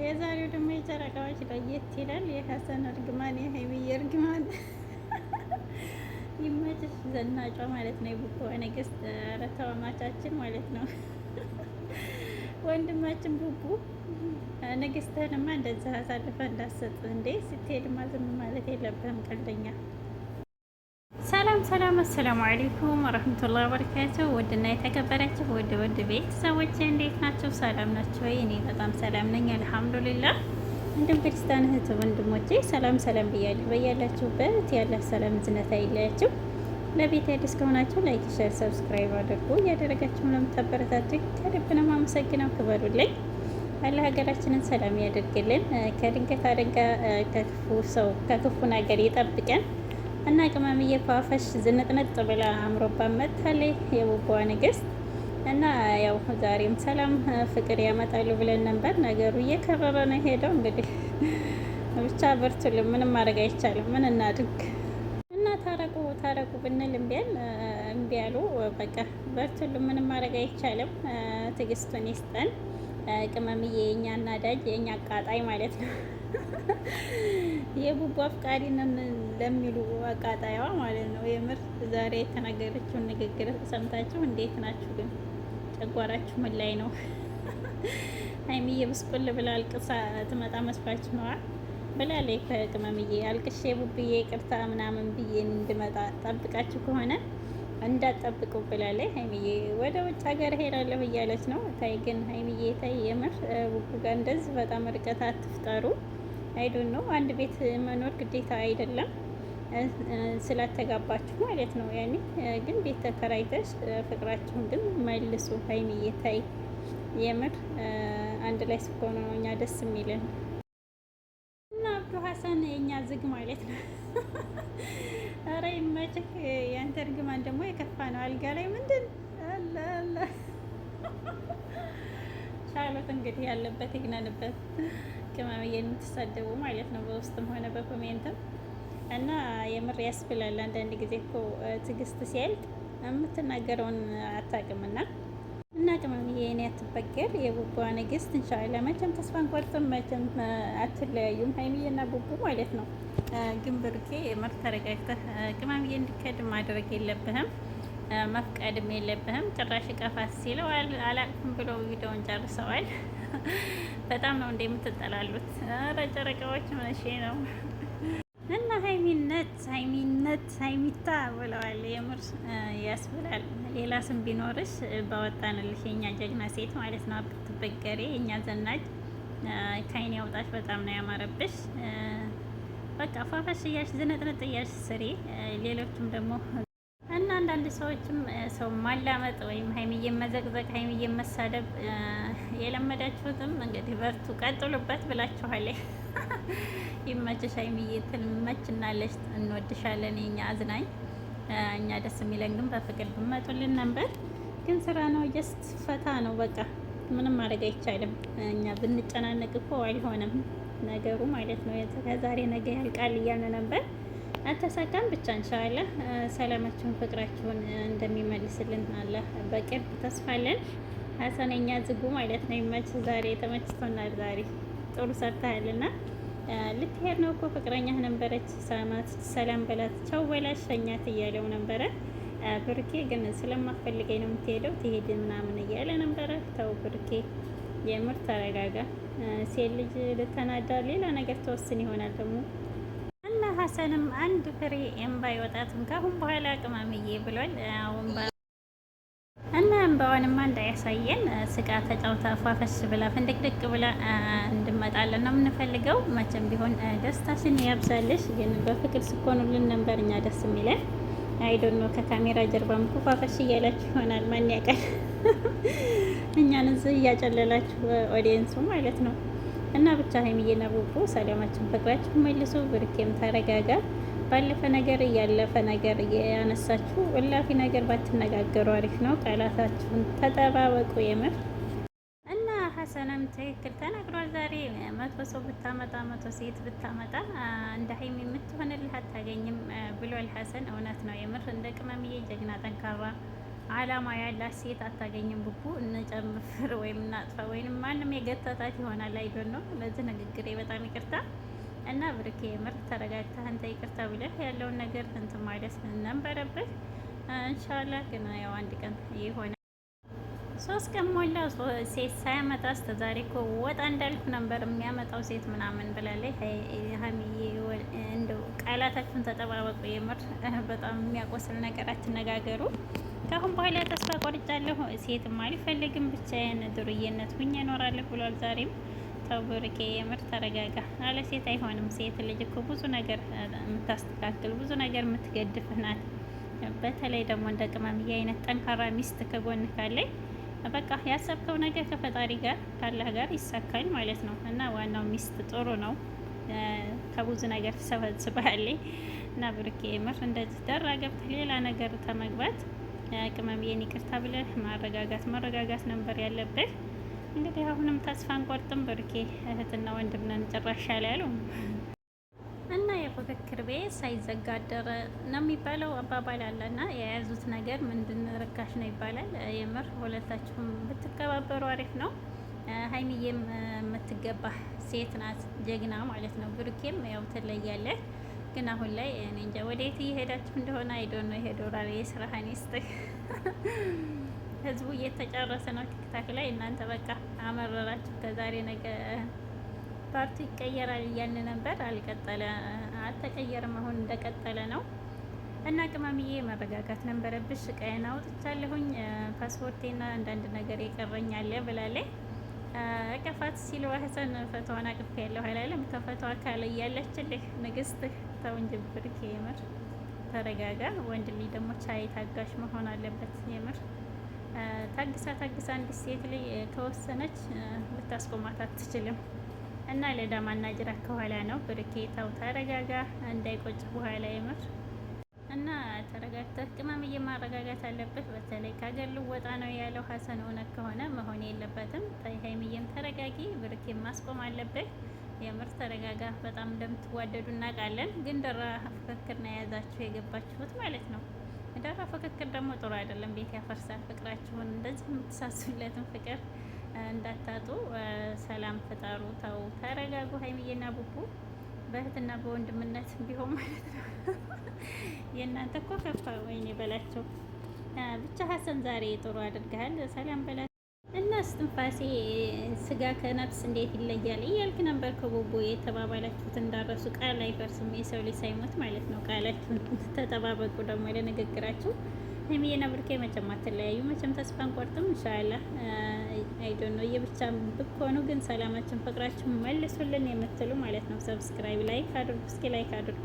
የዛሬው ደግሞ የጨረቃዎች ለየት ይላል። የሀሰን እርግማን፣ የሀይሚዬ እርግማን ይመችሽ። ዘናጯ ማለት ነው የቡቡ ንግስት፣ ኧረ ተዋማቻችን ማለት ነው ወንድማችን ቡቡ። ንግስትህንማ እንደዚህ አሳልፈ እንዳሰጥ እንዴ! ስትሄድማ ዝም ማለት የለብህም ቀልደኛ። ሰላም ሰላም፣ አሰላሙ አለይኩም ወረህመቱላሂ ወበረካቱ። ውድና የተከበራችሁ ውድ ቤተሰቦች እንዴት ናቸው? ሰላም ናቸው ወይ? እኔ በጣም ሰላም ነኝ አልሐምዱሊላህ። እንዲሁም ክርስቲያን እህት ወንድሞቼ ሰላም ሰላም ብያለሁ። በያላችሁበት ያለ ሰላም ዝነት አይለያችሁ። ለቤት አዲስ ከሆናችሁ ላይክ፣ ሼር፣ ሰብስክራይብ አድርጉ። እያደረጋችሁ ለምታበረታችሁ ከልብ ነው የማመሰግነው። ክበሩልኝ። አላህ ሀገራችንን ሰላም ያደርግልን። ከድንገት አደጋ ከክፉ ሰው ከክፉ ነገር ይጠብቀን እና ቅመምዬ ፏፈሽ ዝንጥንጥ ብላ አምሮባት መጥታለች የቡቡዋ ንግስት። እና ያው ዛሬም ሰላም ፍቅር ያመጣሉ ብለን ነበር። ነገሩ እየከረረ ነው ሄደው። እንግዲህ ብቻ በርቱልን። ምንም ማድረግ አይቻልም። ምን እናድርግ? እና ታረቁ ብንል እምቢ ያሉ። በቃ በርቱልን። ምንም ማድረግ አይቻልም። ትዕግስቱን ይስጠን። ቅመምዬ የኛ አናዳጅ የኛ አቃጣይ ማለት ነው የቡቡ አፍቃሪ ነን ለሚሉ አቃጣይዋ ማለት ነው። የምር ዛሬ የተናገረችውን ንግግር ሰምታችሁ እንዴት ናችሁ ግን? ጨጓራችሁ ምን ላይ ነው? ሀይሚዬ ብስቁል ብላ አልቅሳ ትመጣ መስሏችሁ ነዋ ብላለች። ከቅመምዬ አልቅሼ ቡብዬ ይቅርታ ምናምን ብዬ እንድመጣ ጠብቃችሁ ከሆነ እንዳትጠብቁ ብላለች። ሀይሚዬ ወደ ውጭ ሀገር ሄዳለሁ እያለች ነው። ታይ ግን ሀይሚዬ ታይ፣ የምር ቡቡ ጋር እንደዚህ በጣም ርቀት አትፍጠሩ። አይዶን ነው አንድ ቤት መኖር ግዴታ አይደለም ስላተጋባችሁ ማለት ነው። ያኔ ግን ቤት ተከራይተሽ ፍቅራችሁን ግን መልሱ። ሀይሚዬ ታይ፣ የምር አንድ ላይ ስትሆኑ ነው እኛ ደስ የሚለን። እና አብዱ ሀሰን የእኛ ዝግ ማለት ነው ኧረ ይመችህ። ያንተ እርግማን ደግሞ የከፋ ነው። አልጋ ላይ ምንድን አለ ቻሉት እንግዲህ ያለበት ይግነንበት። ቅመምዬ የምትሳደቡ ማለት ነው በውስጥም ሆነ በኮሜንትም። እና የምር ያስብላል። አንዳንድ ጊዜ እኮ ትዕግስት ሲያልቅ የምትናገረውን አታውቅምና። እና ቅመምዬ የኔ አትበገር የቡቡዋ ንግስት። እንሻላ መቼም ተስፋ አንቆርጥም፣ መቼም አትለያዩም ሀይሚዬና ቡቡ ማለት ነው። ግን ብሩኬ የምር ተረጋግተህ ቅመምዬ እንዲከድ ማድረግ የለብህም፣ መፍቀድም የለብህም። ጭራሽ ቀፋት ሲለው አላቅም ብሎ ቪዲዮውን ጨርሰዋል። በጣም ነው እንደምትጠላሉት። ኧረ ጨረቃዎች መቼ ነው? እና ሀይሚታ ብለዋል። የምር ያስብላል። ሌላ ስም ቢኖርሽ ባወጣንልሽ የኛ ጀግና ሴት ማለት ነው። አብትበገሬ የኛ ዘናጅ ከአይን ያውጣሽ። በጣም ነው ያማረብሽ። በቃ ፏፈሽ እያልሽ ዝንጥንጥ እያልሽ ስሪ። ሌሎችም ደግሞ እና አንዳንድ ሰዎችም ሰው ማላመጥ ወይም ሀይሚዬን መዘቅዘቅ፣ ሀይሚዬን መሳደብ የለመዳችሁትም እንግዲህ በርቱ፣ ቀጥሉበት ብላችኋል። ይመችሽ ሀይሚዬ፣ ትመችናለሽ፣ እንወድሻለን የኛ አዝናኝ። እኛ ደስ የሚለን ግን በፍቅር ብመጡልን ነበር። ግን ስራ ነው፣ ጀስት ፈታ ነው በቃ። ምንም ማድረግ አይቻልም። እኛ ብንጨናነቅ እኮ አይሆንም ነገሩ ማለት ነው። ከዛሬ ነገ ያልቃል እያልን ነበር፣ አልተሳካም። ብቻ እንሻአላህ ሰላማችሁን ፍቅራችሁን እንደሚመልስልን አላህ በቅርብ ተስፋለን። ሀሰነኛ ዝጉ ማለት ነው። ይመች። ዛሬ ተመችቶናል። ዛሬ ጥሩ ሰርተሃልና ልትሄድ ነው እኮ ፍቅረኛህ ነበረች። ሳማት፣ ሰላም በላት፣ ቻው በላት፣ ሸኛት እያለው ነበረ። ብሩኬ ግን ስለማፈልገኝ ነው የምትሄደው ትሄድ ምናምን እያለ ነበረ። ተው ብሩኬ የምር ተረጋጋ። ሴት ልጅ ልተናዳ ሌላ ነገር ተወስን ይሆናል ደግሞ። እና ሀሰንም አንድ ፍሬ እምባ ይወጣትም ካሁን በኋላ ቅመምዬ ብሏል። እና እምባዋንማ እንዳያሳየን ስቃ ተጫውታ ፏፈሽ ብላ ፍንድቅድቅ ብላ እንድመጣለን ነው የምንፈልገው። መቼም ቢሆን ደስታሽን ያብዛልሽ። ግን በፍቅር ስኮኑልን ነበር እኛ ደስ የሚለን። አይዶን ነው ከካሜራ ጀርባም ፏፈሽ እያላችሁ ይሆናል። ማን ያውቃል? እኛን እዚህ እያጨለላችሁ ኦዲየንሱ ማለት ነው። እና ብቻ ሀይሚዬና ቡቡ ሰላማችን ፍቅራችሁ መልሱ። ብሩኬም ተረጋጋ። ባለፈ ነገር እያለፈ ነገር ያነሳችሁ እላፊ ነገር ባትነጋገሩ አሪፍ ነው። ቃላታችሁን ተጠባበቁ የምር። እና ሀሰንም ትክክል ተናግሯል። ዛሬ 100 ሰው ብታመጣ 100 ሴት ብታመጣ እንደ ሀይሚ የምትሆንልህ አታገኝም ብሏል ሀሰን። እውነት ነው የምር። እንደ ቅመምዬ ጀግና ጠንካራ አላማ ያላት ሴት አታገኝም። ቡቡ እንጨምር ወይም እናጥፋ ወይም ማንም የገተታት ይሆናል። አይዶን ነው። ለዚህ ንግግሬ በጣም ይቅርታ እና ብሩኬ ምር ተረጋግተህ አንተ ይቅርታ ብለህ ያለውን ነገር እንትን ማለት ነበረብህ። ኢንሻአላህ ግን ያው አንድ ቀን ይሆናል። 3 ቀን ሞላ ሴት ሳያመጣ እስከ ዛሬ እኮ ወጣ እንዳልኩ ነበር የሚያመጣው ሴት ምናምን ብላለች። ሀይሚዬ እንደው ቃላታችሁን ተጠባበቁ። የምር በጣም የሚያቆስል ነገር አትነጋገሩ። ከአሁን በኋላ ተስፋ ቆርጫለሁ። ሴትም አልፈልግም ብቻዬን ዱርዬነት ሁኜ እኖራለሁ ብሏል። ዛሬም ተው ብሩኬ የምር ተረጋጋ። አለ ሴት አይሆንም። ሴት ልጅ እኮ ብዙ ነገር የምታስተካክል ብዙ ነገር የምትገድፍ ናት። በተለይ ደግሞ እንደ ቅመምዬ አይነት ጠንካራ ሚስት ከጎን ካለኝ በቃ ያሰብከው ነገር ከፈጣሪ ጋር ካላህ ጋር ይሳካል ማለት ነው። እና ዋናው ሚስት ጥሩ ነው። ከብዙ ነገር ትሰበስባለች። እና ብሩኬ የምር እንደዚህ ደራ ገብተህ ሌላ ነገር ተመግባት ቅመምዬን ይቅርታ ብለህ መረጋጋት ነበር ያለብህ። እንግዲህ አሁንም ተስፋ አንቆርጥም ብሩኬ። እህትና ወንድም ነን ጭራሽ ያለ እና የፉክክር ቤት ሳይዘጋ አደረ ነው የሚባለው አባባል አለና የያዙት ነገር ምንድን ርካሽ ነው ይባላል። የምር ሁለታችሁም ብትከባበሩ አሪፍ ነው። ሀይሚዬም የምትገባ ሴት ናት፣ ጀግና ማለት ነው። ብሩኬም ያው ትለያለህ። ግን አሁን ላይ እኔ እንጃ ወዴት እየሄዳችሁ እንደሆነ አይዶን ነው። ይሄ ዶላር የስራህን ይስጥህ። ህዝቡ እየተጨረሰ ነው ቲክታክ ላይ። እናንተ በቃ አመረራችሁ። ከዛሬ ነገ ፓርቲ ይቀየራል እያልን ነበር። አልተቀየረም። አሁን እንደቀጠለ ነው። እና ቅመምዬ መረጋጋት ነበረብሽ። ቀየን አውጥቻለሁኝ ፓስፖርቴና አንዳንድ ነገር የቀረኛለ ብላለች። እቀፋት ሲል ሀሰን ፈተዋን አቅፍ ያለሁ አላለም። ከፈተዋ ካለ እያለችልህ ንግስትህ ተው እንጂ ብሩኬ የምር ተረጋጋ። ወንድ ልጅ ደግሞ ቻይ ታጋሽ መሆን አለበት። የምር ታግሳ አንዲት ሴት ልጅ ከወሰነች ልታስቆማት አትችልም። እና ለዳማና ጅራ ከኋላ ነው። ብሩኬ ተው ተረጋጋ፣ እንዳይቆጭ በኋላ የምር እና ተረጋግተህ ቅመምዬ ማረጋጋት አለብህ። በተለይ ከሀገር ልወጣ ነው ያለው ሀሰን እውነት ከሆነ መሆን የለበትም። ሀይሚዬም ተረጋጊ፣ ብሩኬን ማስቆም አለብህ። የምር ተረጋጋ። በጣም እንደምትዋደዱ እናውቃለን፣ ግን ደራ ፍክክር ነው የያዛችሁ የገባችሁት ማለት ነው። ደራ ፍክክር ደግሞ ጥሩ አይደለም፣ ቤት ያፈርሳል። ፍቅራችሁን እንደዚህ የምትሳሱለትን ፍቅር እንዳታጡ። ሰላም ፍጠሩ። ተው ተረጋጉ። ሀይሚዬና ቡቡ በእህትና በወንድምነት ቢሆን ማለት ነው። የእናንተ እኮ ከፋ። ወይኔ በላቸው ብቻ። ሀሰን ዛሬ ጥሩ አድርገሃል። ሰላም በላቸው እና እስትንፋሴ ስጋ ከነፍስ እንዴት ይለያል እያልክ ነበር ከቡቡ የተባባላችሁት እንዳረሱ። ቃል አይፈርስም የሰው ልጅ ሳይሞት ማለት ነው። ቃላችሁን ተጠባበቁ ደግሞ ለንግግራችሁ። ሀይሚዬና ብሩኬ መቼም አትለያዩ። መቼም ተስፋ አንቆርጥም። ኢንሻአላህ አይዶን ነው የብቻ ብትሆኑ ግን ሰላማችን ፍቅራችን መልሱልን የምትሉ ማለት ነው። ሰብስክራይብ ላይክ አድርጉ። እስኪ ላይክ አድርጉ።